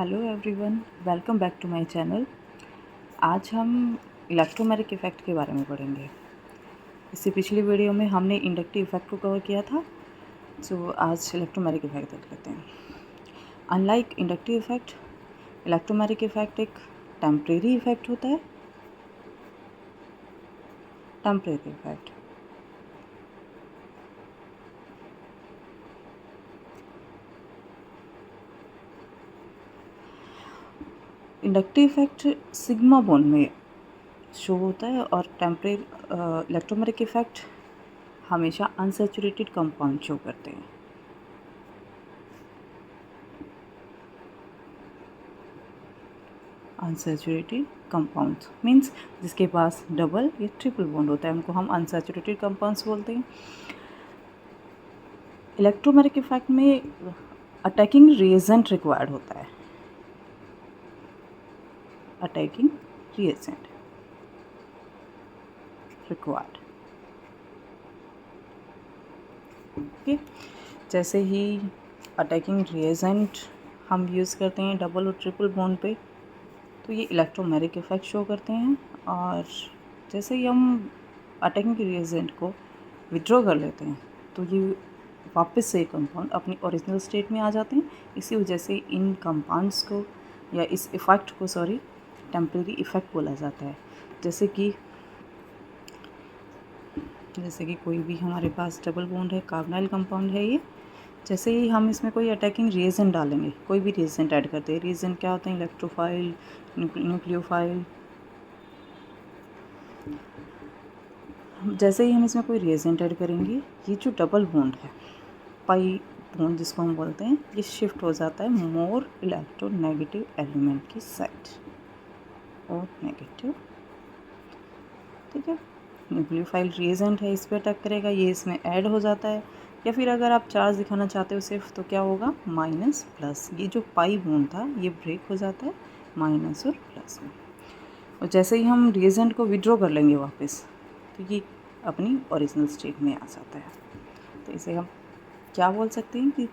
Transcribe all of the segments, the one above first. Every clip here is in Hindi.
Hello everyone, welcome back to my channel. आज हम इलेक्ट्रोमैग्नेटिक इफ़ेक्ट के बारे में पढ़ेंगे। इससे पिछली वीडियो में हमने इंडक्टिव इफ़ेक्ट को कवर किया था, सो आज इलेक्ट्रोमैग्नेटिक इफ़ेक्ट देख लेते हैं। Unlike inductive effect, electromagnetic effect एक टेम्परेरी इफ़ेक्ट होता है। Temporary effect inductive effect sigma bond में शो होता है और टेम्परेरी इलेक्ट्रोमैग्नेटिक इफ़ेक्ट हमेशा अनसैचुरेटेड कंपाउंड शो करते हैं। अनसैचुरेटेड कंपाउंड्स मीन्स जिसके पास डबल या ट्रिपल बॉन्ड होता है, उनको हम अनसैचुरेटेड कंपाउंड्स बोलते हैं। इलेक्ट्रोमैग्नेटिक इफेक्ट में अटैकिंग रिएजेंट रिक्वायर्ड होता है। Attacking reagent required, okay. जैसे ही अटैकिंग रिएजेंट हम यूज़ करते हैं डबल और ट्रिपल बॉन्ड पे, तो ये इलेक्ट्रोमैग्नेटिक इफेक्ट शो करते हैं। और जैसे ही हम अटैकिंग रिएजेंट को विड्रॉ कर लेते हैं, तो ये वापस से कंपाउंड अपनी ओरिजिनल स्टेट में आ जाते हैं। इसी वजह से इन कंपाउंड्स को या इस इफ़ेक्ट को टेम्परेरी इफ़ेक्ट बोला जाता है। जैसे कि कोई भी हमारे पास डबल बॉन्ड है, कार्बोनाइल कंपाउंड है ये। जैसे ही हम इसमें कोई अटैकिंग रिएजेंट डालेंगे, कोई भी रिएजेंट ऐड करते हैं, रिएजेंट क्या होते हैं? Electrophile, nucleophile. जैसे ही हम इसमें कोई रिएजेंट ऐड करेंगे, ये जो डबल बॉन्ड है, पाई बॉन्ड जिसको हम बोलते हैं, ये शिफ्ट हो जाता है मोर इलेक्ट्रोनेगेटिव एलिमेंट की साइड और नेगेटिव, ठीक है। न्यूक्लियोफाइल रिएजेंट है, इस पर अटैक करेगा, ये इसमें ऐड हो जाता है। या फिर अगर आप चार्ज दिखाना चाहते हो सिर्फ, तो क्या होगा? माइनस प्लस, ये जो पाई बॉन्ड था ये ब्रेक हो जाता है माइनस और प्लस में। और जैसे ही हम रिएजेंट को विड्रॉ कर लेंगे वापस, तो ये अपनी ओरिजिनल स्टेट में आ जाता है। तो इसे हम क्या बोल सकते हैं कि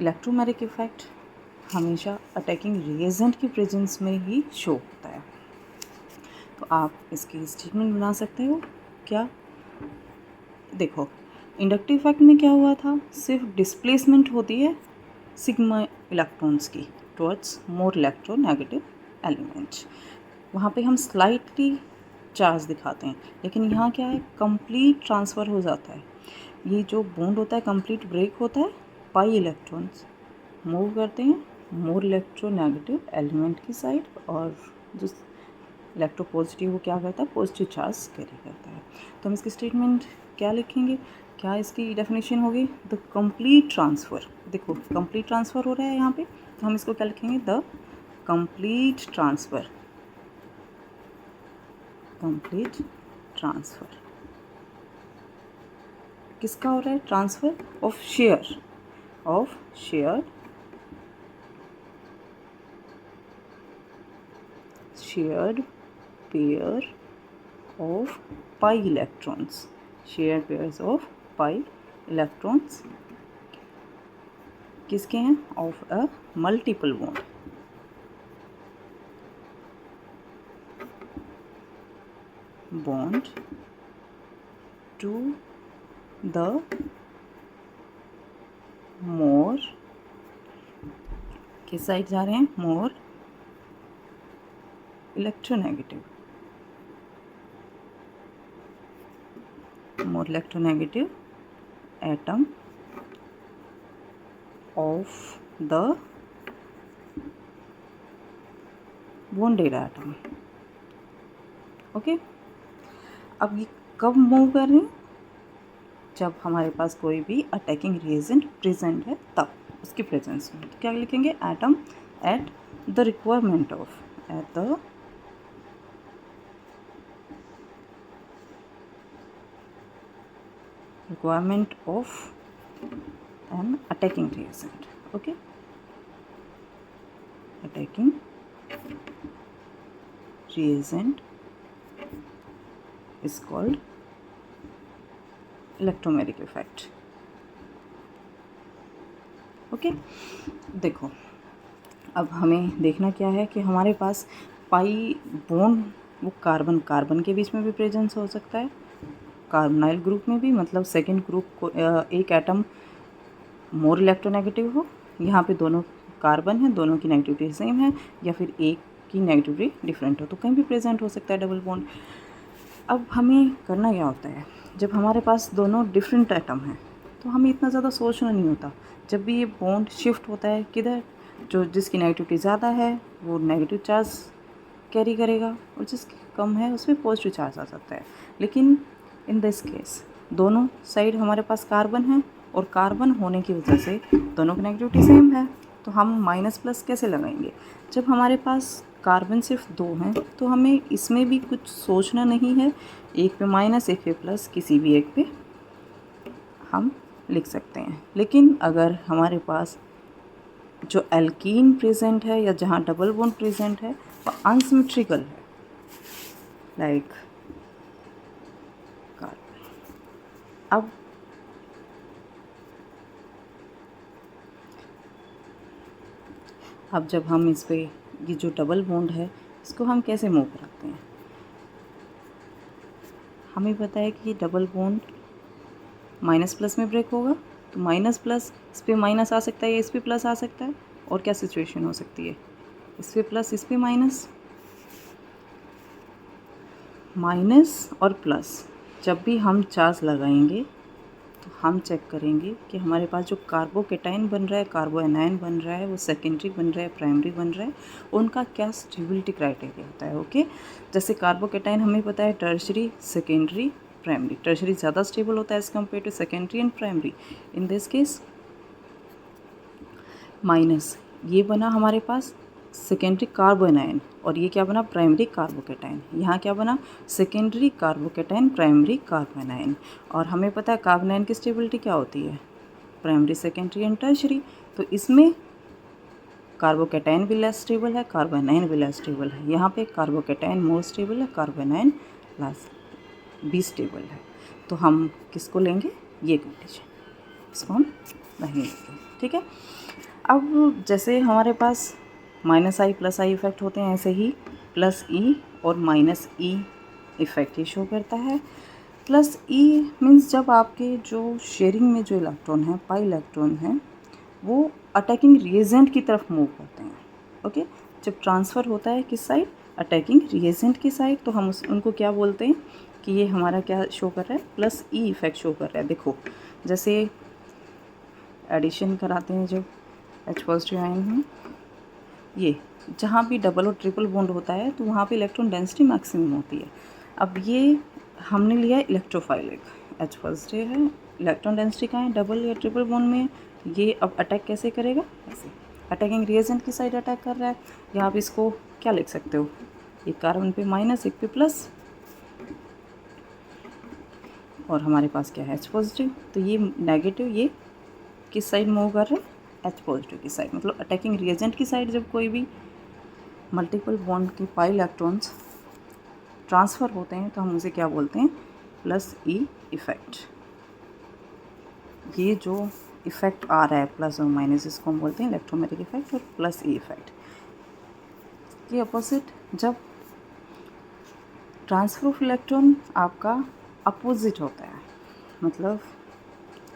इलेक्ट्रोमैग्नेटिक इफेक्ट हमेशा अटैकिंग रिएजेंट की प्रेजेंस में ही शो होता है। तो आप इसकी स्टेटमेंट बना सकते हो। क्या? देखो, इंडक्टिव इफेक्ट में क्या हुआ था? सिर्फ डिस्प्लेसमेंट होती है सिग्मा इलेक्ट्रॉन्स की टुवर्ड्स मोर इलेक्ट्रोनेगेटिव एलिमेंट। वहाँ पे हम स्लाइटली चार्ज दिखाते हैं, लेकिन यहाँ क्या है? कंप्लीट ट्रांसफ़र हो जाता है। ये जो बॉन्ड होता है कंप्लीट ब्रेक होता है, पाई इलेक्ट्रॉन्स मूव करते हैं मोर इलेक्ट्रोनेगेटिव एलिमेंट की साइड, और जो इलेक्ट्रोपॉजिटिव वो क्या करता है? पॉजिटिव चार्ज कैरी करता है। तो हम इसकी स्टेटमेंट क्या लिखेंगे? क्या इसकी डेफिनेशन होगी? The complete transfer. देखो, कंप्लीट ट्रांसफ़र हो रहा है यहाँ पे, तो हम इसको क्या लिखेंगे? The complete transfer. Complete transfer किसका हो रहा है? Transfer of share, of shared pair of pi electrons, shared pairs of pi electrons किसके हैं? of a multiple bond, bond to the more, किस साइड जा रहे हैं? more electronegative atom of the bonded atom, okay. अब ये कब मूव कर रहे हैं? जब हमारे पास कोई भी अटैकिंग रिएजेंट प्रेजेंट है, तब उसकी प्रेजेंस में। तो क्या लिखेंगे? Atom at the requirement of, at the requirement of an attacking reagent, okay। attacking reagent is called electromagnetic effect, okay। देखो, अब हमें देखना क्या है कि हमारे पास पाई बॉन्ड वो कार्बन कार्बन के बीच में भी प्रेजेंस हो सकता है, कार्बोनाइल ग्रुप में भी, मतलब सेकेंड ग्रुप को एक एटम मोर इलेक्ट्रोनेगेटिव हो, यहाँ पे दोनों कार्बन है, दोनों की नेगेटिविटी सेम है, या फिर एक की नेगेटिविटी डिफरेंट हो, तो कहीं भी प्रेजेंट हो सकता है डबल बॉन्ड। अब हमें करना क्या होता है, जब हमारे पास दोनों डिफरेंट एटम हैं तो हमें इतना ज़्यादा सोचना नहीं होता। जब भी ये बॉन्ड शिफ्ट होता है किधर, जो जिसकी नेगेटिविटी ज़्यादा है वो नेगेटिव चार्ज कैरी करेगा और जिसकी कम है उसमें पॉजिटिव चार्ज आ सकता है। लेकिन इन दिस केस दोनों साइड हमारे पास कार्बन है और कार्बन होने की वजह से दोनों की नेगेटिविटी सेम है, तो हम माइनस प्लस कैसे लगाएंगे। जब हमारे पास कार्बन सिर्फ 2 हैं तो हमें इसमें भी कुछ सोचना नहीं है, एक पे माइनस एक पे प्लस किसी भी एक पे हम लिख सकते हैं। लेकिन अगर हमारे पास जो एल्कीन प्रेजेंट है या जहाँ डबल बॉन्ड प्रेजेंट है वो अनसिमेट्रिकल है, लाइक कार्बन। अब जब हम इस पे ये जो डबल बॉन्ड है इसको हम कैसे मूव कराते हैं, हमें पता है कि डबल बॉन्ड माइनस प्लस में ब्रेक होगा, तो माइनस प्लस इस पर माइनस आ सकता है या इस पर प्लस आ सकता है, और क्या सिचुएशन हो सकती है, इस पर प्लस इस पर माइनस, माइनस और प्लस जब भी हम चार्ज लगाएंगे तो हम चेक करेंगे कि हमारे पास जो कार्बोकेटाइन बन रहा है, कार्बो एनायन बन रहा है, वो सेकेंडरी बन रहा है, प्राइमरी बन रहा है, उनका क्या स्टेबिलिटी क्राइटेरिया होता है। ओके, जैसे कार्बोकेटाइन हमें पता है टर्शरी, सेकेंडरी, प्राइमरी। टर्शरी ज़्यादा स्टेबल होता है as compared to secondary and primary. In this case minus ये बना हमारे पास सेकेंडरी कार्बोनाइन और ये क्या बना प्राइमरी कार्बोकेटाइन। यहाँ क्या बना सेकेंडरी कार्बोकेटाइन, प्राइमरी कार्बोनाइन। और हमें पता है कार्बोनाइन की स्टेबिलिटी क्या होती है, प्राइमरी, सेकेंडरी एंड टर्शरी। तो इसमें कार्बोकेटाइन भी लेस स्टेबल है, कार्बोनाइन भी लेस स्टेबल है। यहाँ पे कार्बोकेटाइन मोर स्टेबल है, कार्बोनाइन लेस भी स्टेबल है। तो हम किसको लेंगे, ये कंडीशन, इसको हम नहीं लेंगे। ठीक है, अब जैसे हमारे पास माइनस आई प्लस आई इफ़ेक्ट होते हैं, ऐसे ही प्लस ई और माइनस ई इफ़ेक्ट ये शो करता है। प्लस ई मीन्स जब आपके जो शेयरिंग में जो इलेक्ट्रॉन है, पाई इलेक्ट्रॉन है, वो अटैकिंग रिएजेंट की तरफ मूव करते हैं। ओके, जब ट्रांसफ़र होता है किस साइड, अटैकिंग रिएजेंट की साइड, तो हम उनको क्या बोलते हैं कि ये हमारा क्या शो कर रहा है, प्लस ई इफ़ेक्ट शो कर रहा है। देखो जैसे एडिशन कराते हैं जब H पॉजिटिव आयन में, ये जहाँ भी डबल और ट्रिपल बॉन्ड होता है तो वहाँ पे इलेक्ट्रॉन डेंसिटी मैक्सिमम होती है। अब ये हमने लिया है इलेक्ट्रोफाइलिक, H पॉजिटिव है, इलेक्ट्रॉन डेंसिटी कहाँ है, डबल या ट्रिपल बॉन्ड में। ये अब अटैक कैसे करेगा, ऐसे अटैकिंग रिएजेंट की साइड अटैक कर रहा है। या आप इसको क्या लिख सकते हो, एक कार्बन पे माइनस एक पे प्लस, और हमारे पास क्या है H पॉजिटिव, तो ये नेगेटिव ये किस साइड मूव कर रहे हैं, H पॉजिटिव की साइड। मतलब अटैकिंग रिएजेंट की साइड जब कोई भी मल्टीपल बॉन्ड के पाई इलेक्ट्रॉन्स ट्रांसफ़र होते हैं तो हम उसे क्या बोलते हैं, प्लस ई इफ़ेक्ट। ये जो इफ़ेक्ट आ रहा है प्लस और माइनस, इसको हम बोलते हैं इलेक्ट्रोमैटिक इफ़ेक्ट और प्लस ई इफ़ेक्ट। ये अपोजिट, जब ट्रांसफ़र ऑफ इलेक्ट्रॉन आपका अपोजिट होता है, मतलब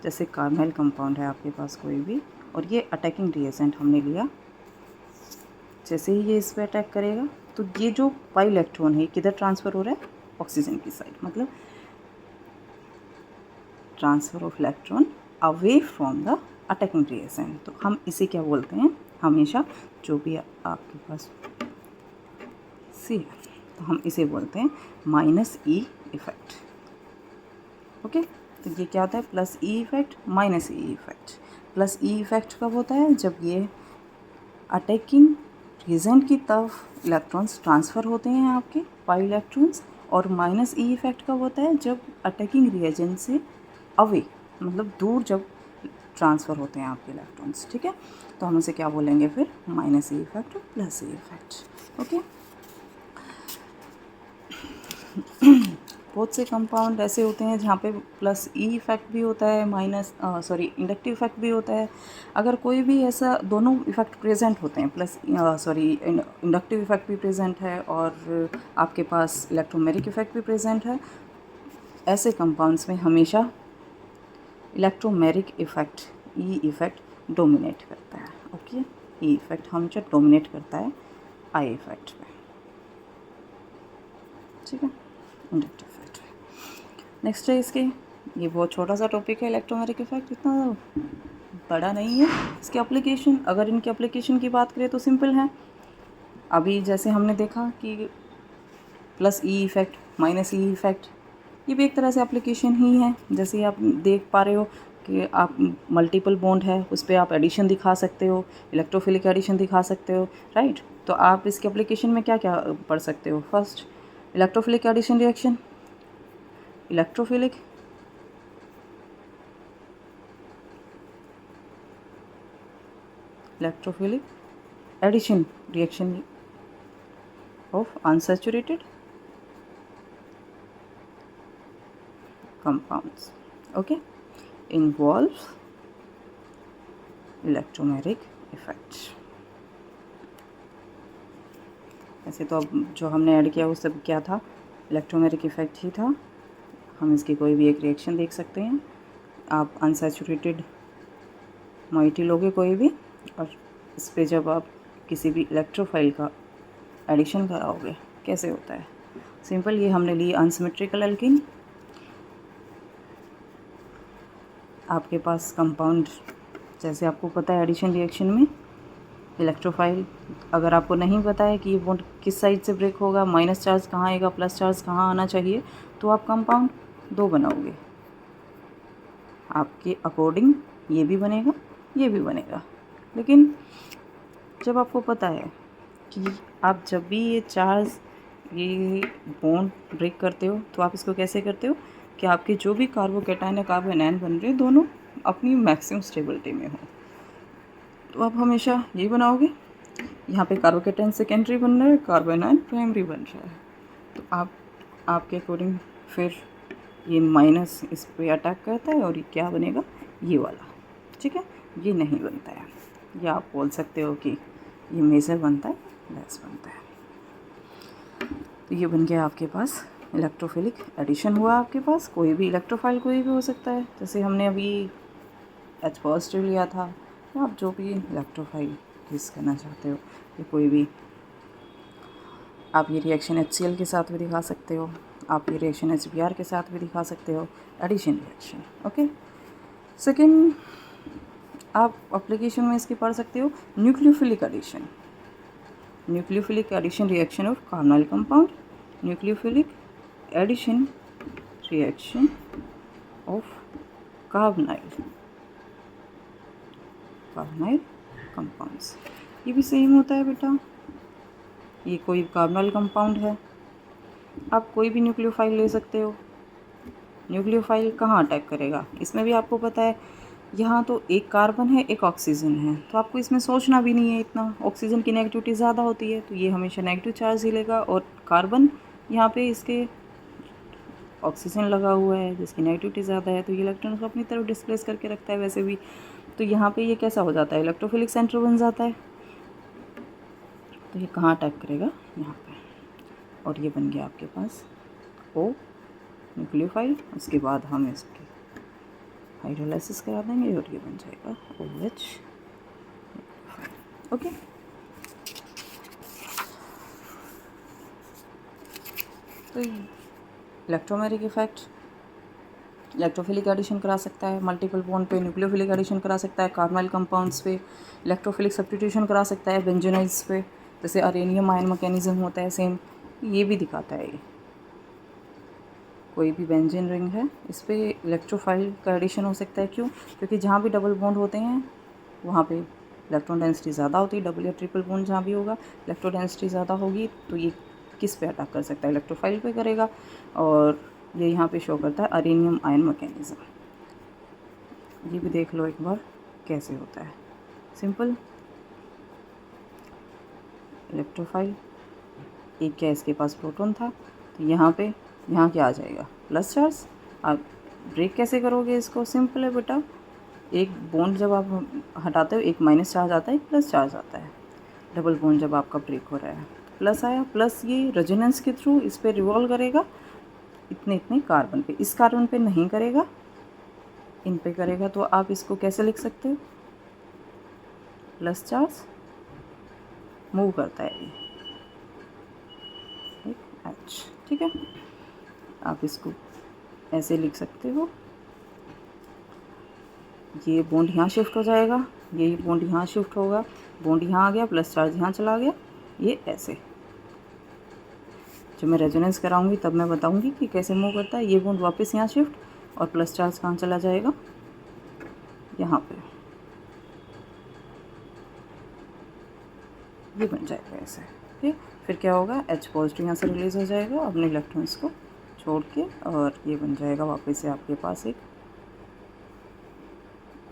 जैसे कार्बोनाइल कंपाउंड है आपके पास कोई भी, और ये अटैकिंग रिएजेंट हमने लिया, जैसे ही ये इस पर अटैक करेगा तो ये जो पाई इलेक्ट्रॉन है किधर ट्रांसफ़र हो रहा है, ऑक्सीजन की साइड। मतलब transfer of electron away from the attacking reagent. तो हम इसे क्या बोलते हैं, हमेशा जो भी आपके पास सी है तो हम इसे बोलते हैं माइनस ई इफ़ेक्ट। ओके, तो ये क्या होता है, प्लस ई इफ़ेक्ट माइनस ई इफ़ेक्ट। प्लस ई इफ़ेक्ट कब होता है, जब ये अटैकिंग रिएजेंट की तरफ इलेक्ट्रॉन्स ट्रांसफ़र होते हैं आपके पाई इलेक्ट्रॉन्स, और माइनस ई इफ़ेक्ट कब होता है, जब अटैकिंग रिएजेंट से अवे, मतलब दूर जब ट्रांसफ़र होते हैं आपके इलेक्ट्रॉन्स। ठीक है, तो हम उसे क्या बोलेंगे फिर, माइनस ई इफ़ेक्ट और प्लस ई इफ़ेक्ट। ओके, बहुत से कंपाउंड ऐसे होते हैं जहाँ पे प्लस ई इफ़ेक्ट भी होता है, माइनस इंडक्टिव इफ़ेक्ट भी होता है। अगर कोई भी ऐसा दोनों इफ़ेक्ट प्रेजेंट होते हैं, प्लस इंडक्टिव इफ़ेक्ट भी प्रेजेंट है और आपके पास इलेक्ट्रोमेरिक इफ़ेक्ट भी प्रेजेंट है, ऐसे कंपाउंड्स में हमेशा इलेक्ट्रोमेरिक इफ़ेक्ट, ई इफ़ेक्ट डोमिनेट करता है। ओके, ई इफ़ेक्ट हमेशा डोमिनेट करता है आई इफ़ेक्ट पे, ठीक है, इंडक्टिव इफ़ेक्ट। नेक्स्ट है इसके, ये बहुत छोटा सा टॉपिक है, इलेक्ट्रोमेरिक इफ़ेक्ट इतना बड़ा नहीं है। इसके एप्लीकेशन, अगर इनके एप्लीकेशन की बात करें तो सिंपल है। अभी जैसे हमने देखा कि प्लस ई इफ़ेक्ट, माइनस ई इफ़ेक्ट, ये भी एक तरह से एप्लीकेशन ही है। जैसे आप देख पा रहे हो कि आप मल्टीपल बॉन्ड है, उस पर आप एडिशन दिखा सकते हो, इलेक्ट्रोफिलिक एडिशन दिखा सकते हो, राइट। तो आप इसके एप्लीकेशन में क्या क्या पढ़ सकते हो? First, electrophilic addition reaction, electrophilic addition reaction of unsaturated compounds, okay, involves electromeric effect। ऐसे तो अब जो हमने ऐड किया वो सब क्या था? इलेक्ट्रोमेरिक इफ़ेक्ट ही था। हम इसकी कोई भी एक रिएक्शन देख सकते हैं। आप अनसैचुरेटेड मोइटी लोगे कोई भी, और इस पर जब आप किसी भी इलेक्ट्रोफाइल का एडिशन कराओगे, कैसे होता है? सिंपल, ये हमने ली अनसिमेट्रिकल एल्कीन। आपके पास कंपाउंड, जैसे आपको पता है एडिशन रिएक्शन में इलेक्ट्रोफाइल, अगर आपको नहीं पता है कि ये बॉन्ड किस साइड से ब्रेक होगा, माइनस चार्ज कहाँ आएगा, प्लस चार्ज कहाँ आना चाहिए, तो आप कंपाउंड दो बनाओगे। आपके अकॉर्डिंग ये भी बनेगा, ये भी बनेगा। लेकिन जब आपको पता है कि आप जब भी ये बॉन्ड ब्रेक करते हो, तो आप इसको कैसे करते हो कि आपके जो भी कार्बोकैटायन या कार्बोएनायन बन रहे हैं, दोनों अपनी मैक्सिमम स्टेबिलिटी में हो। तो आप हमेशा ये बनाओगे, यहाँ पे कार्बोकैटायन सेकेंडरी बन रहा है, कार्बोएनायन प्राइमरी बन रहा है, तो आपके अकॉर्डिंग फिर ये माइनस इस पे अटैक करता है और ये क्या बनेगा? ये वाला, ठीक है। ये नहीं बनता है, या आप बोल सकते हो कि ये मेजर बनता है, लेस बनता है। तो ये बन गया आपके पास इलेक्ट्रोफिलिक एडिशन हुआ। आपके पास कोई भी इलेक्ट्रोफाइल कोई भी हो सकता है, जैसे हमने अभी H पॉजिटिव लिया था, या आप जो भी इलेक्ट्रोफाइल यूज़ करना चाहते हो, या कोई भी, आप ये रिएक्शन HCl के साथ भी दिखा सकते हो, आप ये रिएक्शन HBr के साथ भी दिखा सकते हो, एडिशन रिएक्शन। ओके, सेकेंड, आप एप्लीकेशन में इसकी पढ़ सकते हो nucleophilic addition, nucleophilic addition reaction of carbonyl compound, nucleophilic addition reaction of carbonyl compounds. ये भी सेम होता है बेटा, ये कोई कार्बोनाइल कंपाउंड है, आप कोई भी न्यूक्लियोफाइल ले सकते हो। न्यूक्लियोफाइल कहाँ अटैक करेगा? इसमें भी आपको पता है, यहाँ तो एक कार्बन है, एक ऑक्सीजन है, तो आपको इसमें सोचना भी नहीं है इतना। ऑक्सीजन की नेगेटिविटी ज़्यादा होती है, तो ये हमेशा नेगेटिव चार्ज ही लेगा, और कार्बन यहाँ पे इसके ऑक्सीजन लगा हुआ है जिसकी नेगेटिविटी ज़्यादा है, तो ये इलेक्ट्रॉन को अपनी तरफ डिस्प्लेस करके रखता है वैसे भी। तो यहाँ पे ये कैसा हो जाता है? इलेक्ट्रोफिलिक सेंटर बन जाता है। तो ये कहाँ अटैक करेगा? यहाँ पे, और ये बन गया आपके पास O न्यूक्लियोफाइल। उसके बाद हम इसकी हाइड्रोलाइसिस करा देंगे और ये बन जाएगा OH। ओके, तो इलेक्ट्रोमेरिक इफेक्ट इलेक्ट्रोफिलिक एडिशन करा सकता है, मल्टीपल बॉन्ड पे न्यूक्लियोफिलिक एडिशन करा सकता है, कार्बोनाइल कंपाउंड्स पे इलेक्ट्रोफिलिक सब्स्टिट्यूशन करा सकता है, बेंजोनाइड्स पे जैसे अरेनियम आयन मैकेनिज्म होता है सेम, ये भी दिखाता है। ये कोई भी बेंजीन रिंग है, इस पर इलेक्ट्रोफाइल का एडिशन हो सकता है। क्यों? क्योंकि जहाँ भी डबल बॉन्ड होते हैं वहाँ पे इलेक्ट्रॉन डेंसिटी ज़्यादा होती है। डबल या ट्रिपल बॉन्ड जहाँ भी होगा इलेक्ट्रॉन डेंसिटी ज़्यादा होगी, तो ये किस पे अटैक कर सकता है? इलेक्ट्रोफाइल पे करेगा। और ये यहाँ पे शो करता है अरेनियम आयन मैकेनिज्म। ये भी देख लो एक बार कैसे होता है। सिंपल, इलेक्ट्रोफाइल, एक क्या इसके पास प्रोटॉन था, तो यहाँ पे यहाँ क्या आ जाएगा, प्लस चार्ज। आप ब्रेक कैसे करोगे इसको, सिंपल है बेटा, एक बॉन्ड जब आप हटाते हो एक माइनस चार्ज आता है, एक प्लस चार्ज आता है। डबल बॉन्ड जब आपका ब्रेक हो रहा है, प्लस आया, प्लस ये रेजोनेंस के थ्रू इस पर रिवॉल्व करेगा इतने इतने कार्बन पे, इस कार्बन पे नहीं करेगा, इन पे करेगा। तो आप इसको कैसे लिख सकते हो, प्लस चार्ज मूव करता है ये एक एच, ठीक है। आप इसको ऐसे लिख सकते हो, ये बॉन्ड यहाँ शिफ्ट हो जाएगा, ये बॉन्ड यहाँ शिफ्ट होगा, बॉन्ड यहाँ आ गया, प्लस चार्ज यहाँ चला गया, ये ऐसे। जब मैं रेजोनेंस कराऊंगी तब मैं बताऊंगी कि कैसे मूव करता है। ये बॉन्ड वापस यहाँ शिफ्ट और प्लस चार्ज कहाँ चला जाएगा, यहाँ पे, ये बन जाएगा ऐसे, ठीक। फिर क्या होगा, H पॉजिटिव यहाँ से रिलीज़ हो जाएगा अपने इलेक्ट्रॉन्स को छोड़ के, और ये बन जाएगा वापस से आपके पास एक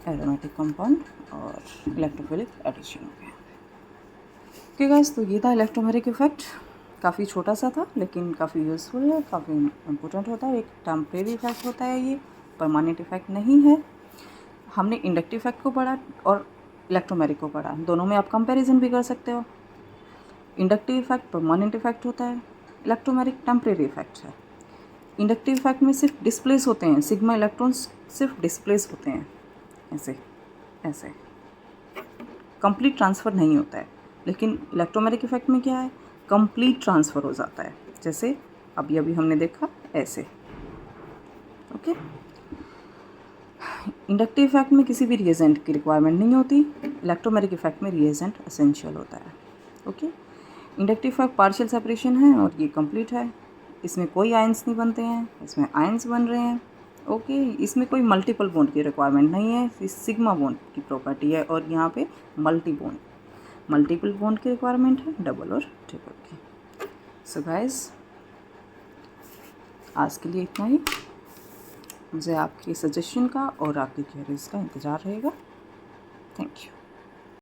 एरोमेटिक कंपाउंड और इलेक्ट्रोफिलिक एडिशन हो गया। ओके गाइस, तो ये था इलेक्ट्रोमेरिक इफेक्ट। काफ़ी छोटा सा था लेकिन काफ़ी यूज़फुल है, काफ़ी इम्पोर्टेंट होता है। एक टेम्परेरी इफेक्ट होता है, ये परमानेंट इफेक्ट नहीं है। हमने इंडक्टिव इफेक्ट को पढ़ा और इलेक्ट्रोमेरिक को पढ़ा, दोनों में आप कंपैरिजन भी कर सकते हो। इंडक्टिव इफेक्ट परमानेंट इफेक्ट होता है, इलेक्ट्रोमेरिक टेम्परेरी इफेक्ट है। इंडक्टिव इफेक्ट में सिर्फ डिस्प्लेस होते हैं, सिग्मा इलेक्ट्रॉन्स सिर्फ डिस्प्लेस होते हैं, ऐसे ऐसे, कंप्लीट ट्रांसफ़र नहीं होता है। लेकिन इलेक्ट्रोमेरिक इफेक्ट में क्या है, कंप्लीट ट्रांसफ़र हो जाता है, जैसे अभी अभी हमने देखा ऐसे, ओके। इंडक्टिव इफेक्ट में किसी भी रिएजेंट की रिक्वायरमेंट नहीं होती, इलेक्ट्रोमेरिक इफेक्ट में रिएजेंट एसेंशियल होता है, okay. Inductive effect partial separation है और ये कंप्लीट है, इसमें कोई आयंस नहीं बनते हैं, इसमें आयंस बन रहे हैं, ओके। इसमें कोई मल्टीपल बॉन्ड की रिक्वायरमेंट नहीं है, इस सिग्मा बॉन्ड की प्रॉपर्टी है, और यहाँ पे मल्टीपल बॉन्ड की रिक्वायरमेंट है, डबल और ट्रिपल की। सो गाइस, आज के लिए इतना ही। मुझे आपके सजेशन का और आपकी क्वेरीज का इंतज़ार रहेगा। Thank you.